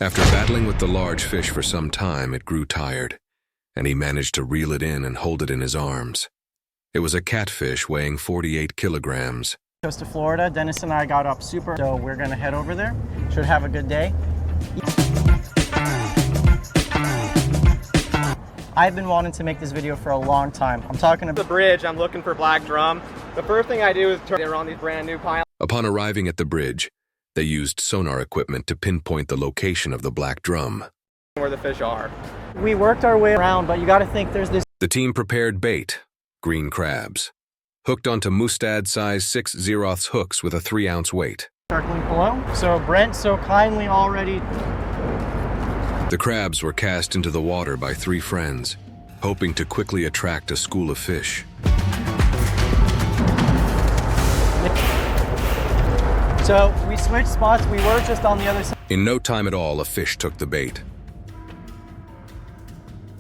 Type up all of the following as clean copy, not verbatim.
After battling with the large fish for some time, it grew tired, and he managed to reel it in and hold it in his arms. It was a catfish weighing 48 kilograms. Coast to Florida. Dennis and I got up super, so we're gonna head over there. Should have a good day. I've been wanting to make this video for a long time. I'm talking about the bridge. I'm looking for black drum. The first thing I do is turn around these brand new piles. Upon arriving at the bridge, they used sonar equipment to pinpoint the location of the black drum. Where the fish are. We worked our way around, but you gotta think there's this. The team prepared bait, green crabs, hooked onto Mustad-size 6/0 hooks with a 3-ounce weight. Circling below. So Brent so kindly already. The crabs were cast into the water by 3 friends, hoping to quickly attract a school of fish. So we switched spots. We were just on the other side. In no time at all, a fish took the bait.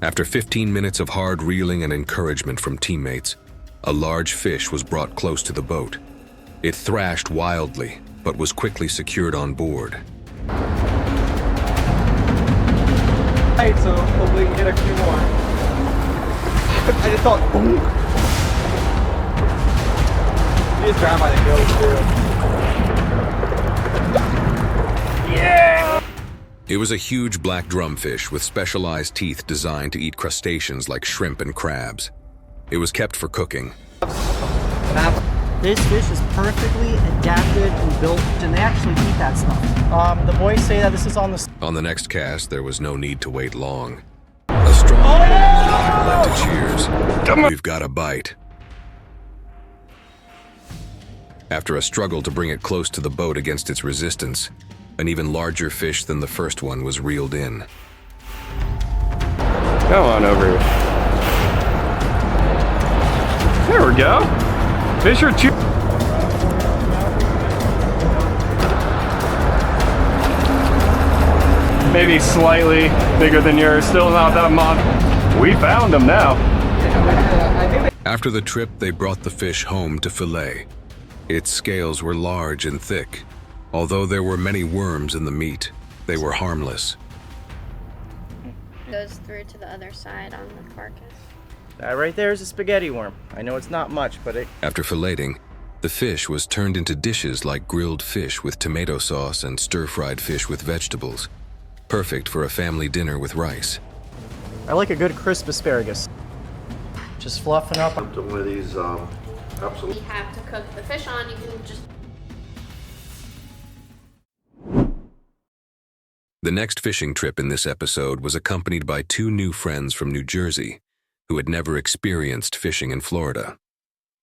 After 15 minutes of hard reeling and encouragement from teammates, a large fish was brought close to the boat. It thrashed wildly, but was quickly secured on board. Right, so hopefully we can get a few more. I just thought, boom. He just drowned by the gills too. Yeah! It was a huge black drumfish with specialized teeth designed to eat crustaceans like shrimp and crabs. It was kept for cooking. This fish is perfectly adapted and built, and they actually eat that stuff. The boys say that this is on the... On the next cast, there was no need to wait long. A strong wind led to cheers. We've got a bite. After a struggle to bring it close to the boat against its resistance, an even larger fish than the first one was reeled in. Come on over here. There we go. Fish are chew. Maybe slightly bigger than yours, still not that much. We found them now. After the trip, they brought the fish home to fillet. Its scales were large and thick. Although there were many worms in the meat, they were harmless. Goes through to the other side on the carcass. That right there is a spaghetti worm. I know it's not much, but it... After filleting, the fish was turned into dishes like grilled fish with tomato sauce and stir-fried fish with vegetables. Perfect for a family dinner with rice. I like a good crisp asparagus. Just fluffing up. One of these, absolutely. You have to cook the fish on, you can just... The next fishing trip in this episode was accompanied by 2 new friends from New Jersey who had never experienced fishing in Florida.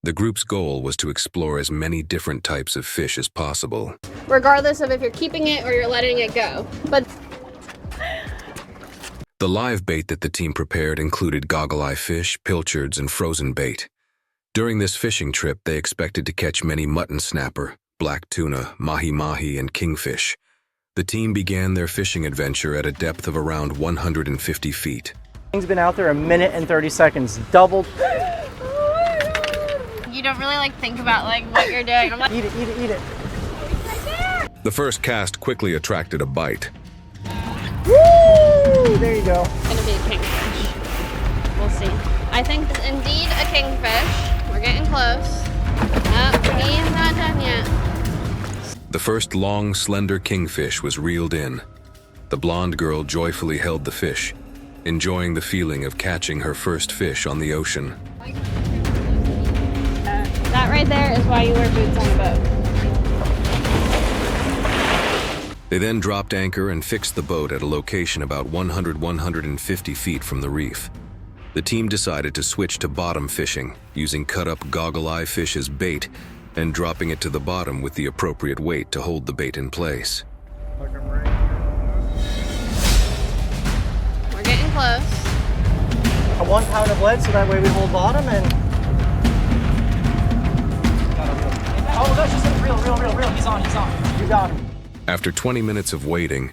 The group's goal was to explore as many different types of fish as possible. Regardless of if you're keeping it or you're letting it go. But The live bait that the team prepared included goggle-eye fish, pilchards, and frozen bait. During this fishing trip, they expected to catch many mutton snapper, black tuna, mahi-mahi, and kingfish. The team began their fishing adventure at a depth of around 150 feet. Thing's been out there 1 minute and 30 seconds, doubled. you don't really think about what you're doing. I'm like, Eat it, eat it, eat it. The first cast quickly attracted a bite. Woo! There you go. it's gonna be a kingfish. We'll see. I think it's indeed a kingfish. We're getting close. Oh, he's not done yet. The first long, slender kingfish was reeled in. The blonde girl joyfully held the fish, enjoying the feeling of catching her first fish on the ocean. That right there is why you wear boots on a boat. They then dropped anchor and fixed the boat at a location about 150 feet from the reef. The team decided to switch to bottom fishing, using cut-up goggle-eye fish as bait and dropping it to the bottom with the appropriate weight to hold the bait in place. We're getting close. A 1 pound of lead so that way we hold bottom and... Oh, that's just real. He's on. You got him. After 20 minutes of waiting,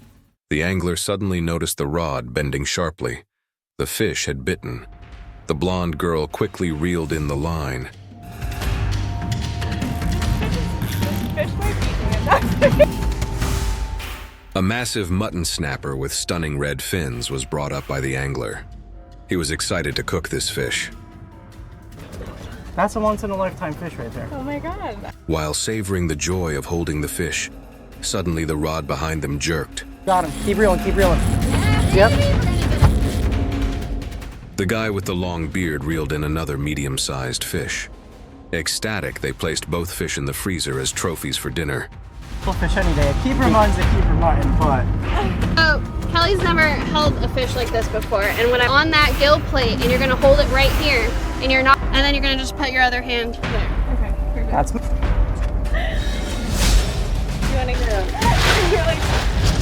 the angler suddenly noticed the rod bending sharply. The fish had bitten. The blonde girl quickly reeled in the line. A massive mutton snapper with stunning red fins was brought up by the angler. He was excited to cook this fish. That's a once-in-a-lifetime fish right there. Oh my god. While savoring the joy of holding the fish, suddenly the rod behind them jerked. Got him. Keep reeling, keep reeling. Yep. The guy with the long beard reeled in another medium-sized fish. Ecstatic, they placed both fish in the freezer as trophies for dinner. Full fish any day. A keeper mutton's a keeper mutton, but... Oh, Kelly's never held a fish like this before, and when I'm on that gill plate, and you're gonna hold it right here, and you're not, and then you're gonna just put your other hand there. Okay, perfect. That's... You wanna go? You're like,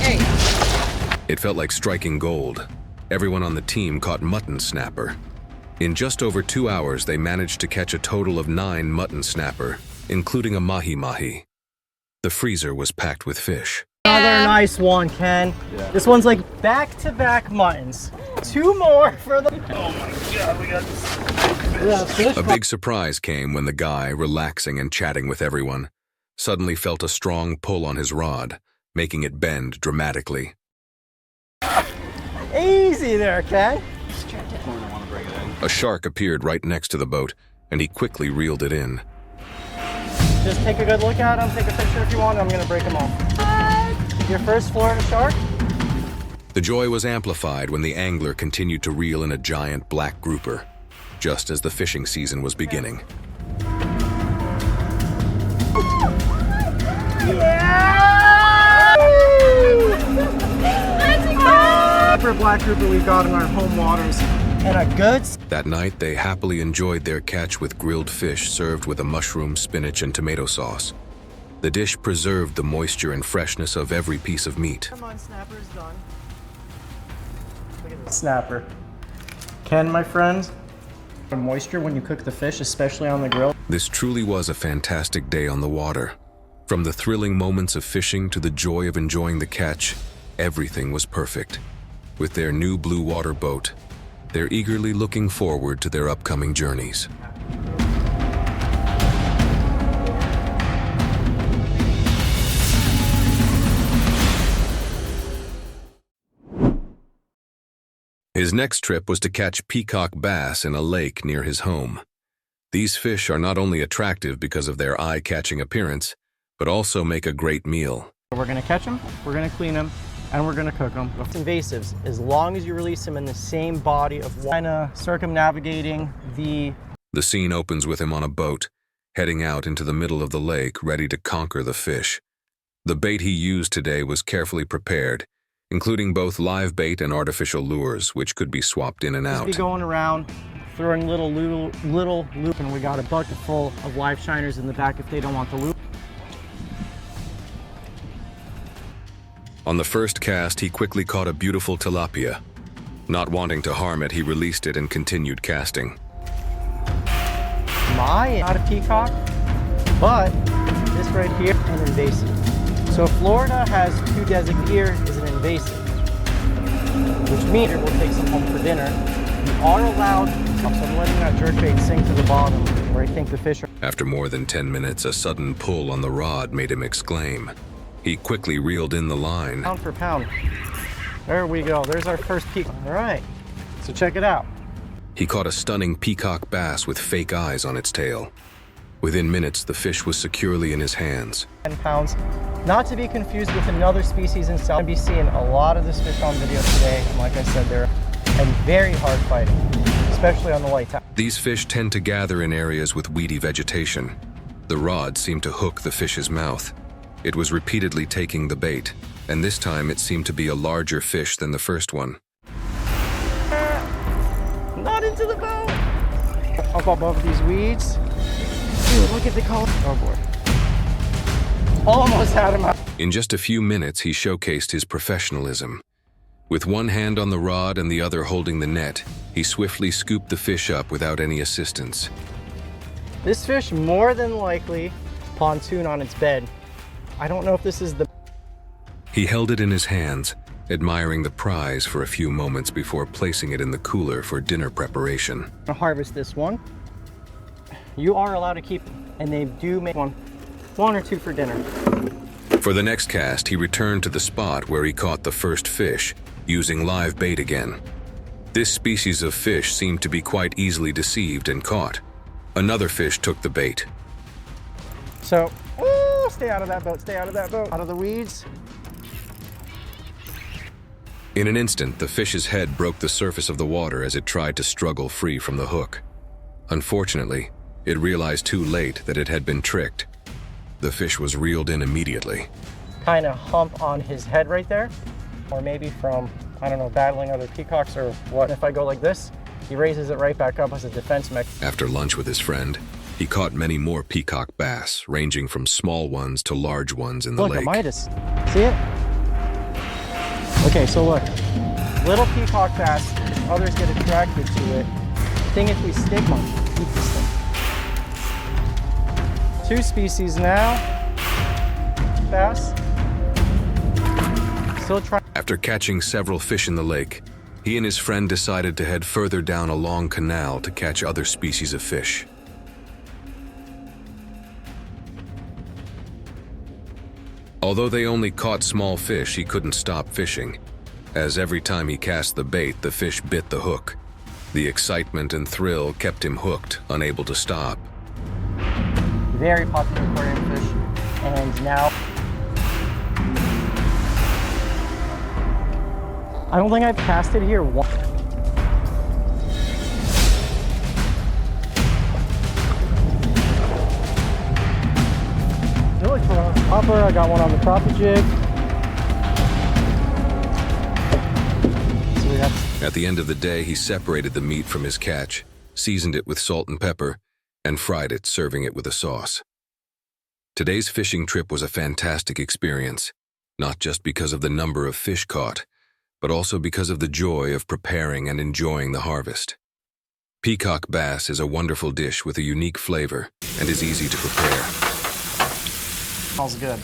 there you go. It felt like striking gold. Everyone on the team caught mutton snapper. In just over 2 hours, they managed to catch a total of 9 mutton snapper, including a mahi-mahi. The freezer was packed with fish. Another nice one, Ken. Yeah. This one's like back-to-back muttons. 2 more for the... Oh my god, we got this. A big surprise came when the guy, relaxing and chatting with everyone, suddenly felt a strong pull on his rod, making it bend dramatically. Easy there, Ken. A shark appeared right next to the boat, and he quickly reeled it in. Just take a good look at them, take a picture if you want, I'm gonna break them off. Your first Florida shark? The joy was amplified when the angler continued to reel in a giant black grouper, just as the fishing season was beginning. Yeah! For black grouper we've got in our home waters. And a good... That night, they happily enjoyed their catch with grilled fish served with a mushroom, spinach, and tomato sauce. The dish preserved the moisture and freshness of every piece of meat. Come on, snapper's done. Look at the snapper. Ken, my friend, the moisture when you cook the fish, especially on the grill. This truly was a fantastic day on the water. From the thrilling moments of fishing to the joy of enjoying the catch, everything was perfect. With their new blue water boat, they're eagerly looking forward to their upcoming journeys. His next trip was to catch peacock bass in a lake near his home. These fish are not only attractive because of their eye-catching appearance, but also make a great meal. We're gonna catch them, we're gonna clean them, and we're gonna cook them. Invasives, as long as you release them in the same body of water, kinda circumnavigating the... The scene opens with him on a boat, heading out into the middle of the lake, ready to conquer the fish. The bait he used today was carefully prepared, including both live bait and artificial lures, which could be swapped in and out. Just be going around, throwing little loop, and we got a bucket full of live shiners in the back if they don't want the loop. On the first cast, he quickly caught a beautiful tilapia. Not wanting to harm it, he released it and continued casting. Not a peacock, but this right here, an invasive. So Florida has 2 designated. Here is an invasive, which means we'll take some home for dinner. You are allowed, so I'm letting that jerkbait sink to the bottom where I think the fish are. After more than 10 minutes, a sudden pull on the rod made him exclaim. He quickly reeled in the line. Pound for pound. There we go. There's our first peacock. All right. So check it out. He caught a stunning peacock bass with fake eyes on its tail. Within minutes, the fish was securely in his hands. 10 pounds. Not to be confused with another species in South. I'll be seeing a lot of this fish on video today. And like I said, they're very hard fighting, especially on the light tide. These fish tend to gather in areas with weedy vegetation. The rod seemed to hook the fish's mouth. It was repeatedly taking the bait, and this time it seemed to be a larger fish than the first one. Not into the boat! Up above these weeds. Dude, look at the color. Oh boy. Almost had him out. In just a few minutes, he showcased his professionalism. With one hand on the rod and the other holding the net, he swiftly scooped the fish up without any assistance. This fish more than likely pontoon on its bed. I don't know if this is the... He held it in his hands, admiring the prize for a few moments before placing it in the cooler for dinner preparation. I'm gonna harvest this one. You are allowed to keep, and they do make one or two for dinner. For the next cast, he returned to the spot where he caught the first fish, using live bait again. This species of fish seemed to be quite easily deceived and caught. Another fish took the bait. So, oh, stay out of that boat, stay out of that boat. Out of the weeds. In an instant, the fish's head broke the surface of the water as it tried to struggle free from the hook. Unfortunately, it realized too late that it had been tricked. The fish was reeled in immediately. Kind of hump on his head right there. Or maybe from, I don't know, battling other peacocks or what. If I go like this, he raises it right back up as a defense mechanism. After lunch with his friend, he caught many more peacock bass, ranging from small ones to large ones in the lake. Look, a Midas. See it? Okay, so look. Little peacock bass, others get attracted to it. Thing if we stick on, keep the stick. 2 species now. Bass. Still trying. After catching several fish in the lake, he and his friend decided to head further down a long canal to catch other species of fish. Although they only caught small fish, he couldn't stop fishing, as every time he cast the bait, the fish bit the hook. The excitement and thrill kept him hooked, unable to stop. Very popular aquarium fish, and now I don't think I've casted here once. Look for a popper. I got one on the proper jig. So we have. At the end of the day, he separated the meat from his catch, seasoned it with salt and pepper, and fried it, serving it with a sauce. Today's fishing trip was a fantastic experience, not just because of the number of fish caught, but also because of the joy of preparing and enjoying the harvest. Peacock bass is a wonderful dish with a unique flavor and is easy to prepare. Smells good.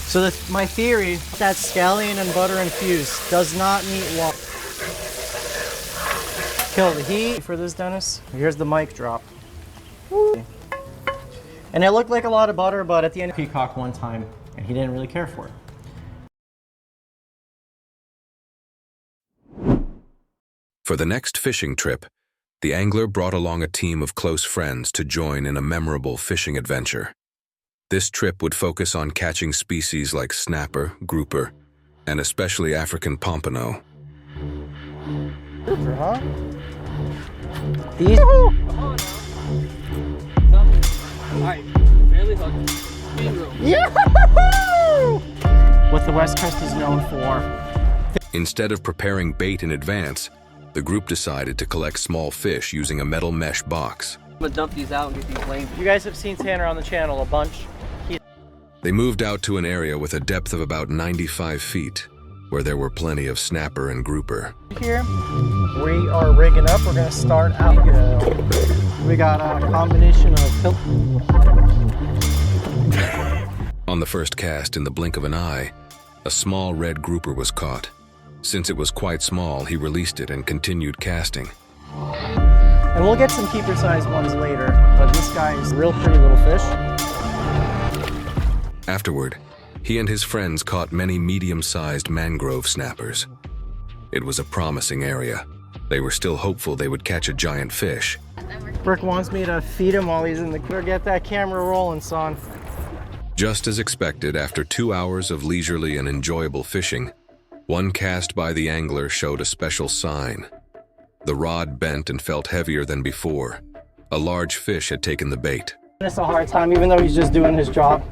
So my theory, that scallion and butter infused does not meet water. Kill the heat for this, Dennis. Here's the mic drop. Woo. And it looked like a lot of butter, but at the end, Peacock one time, and he didn't really care for it. For the next fishing trip, the angler brought along a team of close friends to join in a memorable fishing adventure. This trip would focus on catching species like snapper, grouper, and especially African pompano. Grouper, huh? These. Alright, barely hooked. What the West Coast is known for. Instead of preparing bait in advance, the group decided to collect small fish using a metal mesh box. I'm gonna dump these out and get these lanes. You guys have seen Tanner on the channel a bunch. They moved out to an area with a depth of about 95 feet, where there were plenty of snapper and grouper. Here, we are rigging up. We're gonna start out. We got a combination of On the first cast, in the blink of an eye, a small red grouper was caught. Since it was quite small, he released it and continued casting. And we'll get some keeper-sized ones later, but this guy is a real pretty little fish. Afterward, he and his friends caught many medium-sized mangrove snappers. It was a promising area. They were still hopeful they would catch a giant fish. Rick wants me to feed him while he's in the clear. Get that camera rolling, son. Just as expected, after 2 hours of leisurely and enjoyable fishing, one cast by the angler showed a special sign. The rod bent and felt heavier than before. A large fish had taken the bait. It's a hard time, even though he's just doing his job.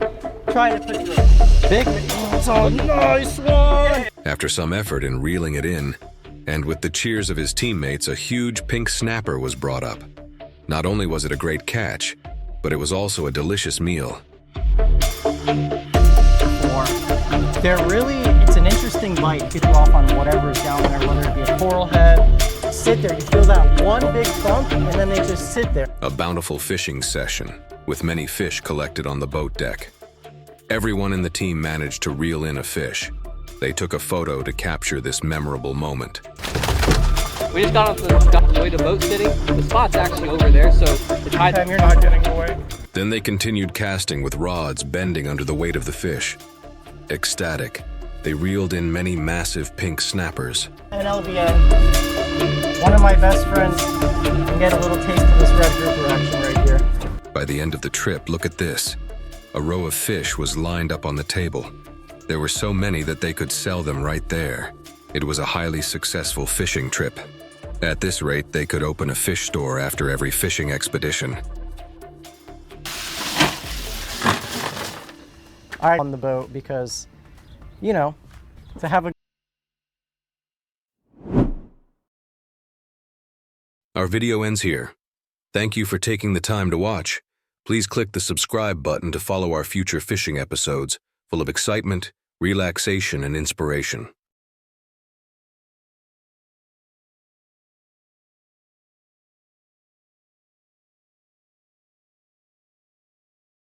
Trying to put the big. It's a nice one. After some effort in reeling it in, and with the cheers of his teammates, a huge pink snapper was brought up. Not only was it a great catch, but it was also a delicious meal. It's an interesting bite. Get you off on whatever is down there, whether it be a coral head. Sit there, you feel that one big thump, and then they just sit there. A bountiful fishing session, with many fish collected on the boat deck. Everyone in the team managed to reel in a fish. They took a photo to capture this memorable moment. We just got off the way the boat's sitting. The spot's actually over there, so the tide. You're not getting away. Then they continued casting with rods bending under the weight of the fish. Ecstatic, they reeled in many massive pink snappers. And LVN, one of my best friends, can get a little taste of this red grouper action right here. By the end of the trip, look at this. A row of fish was lined up on the table. There were so many that they could sell them right there. It was a highly successful fishing trip. At this rate, they could open a fish store after every fishing expedition. I on the boat because, you know, to have a... Our video ends here. Thank you for taking the time to watch. Please click the subscribe button to follow our future fishing episodes full of excitement, relaxation, and inspiration.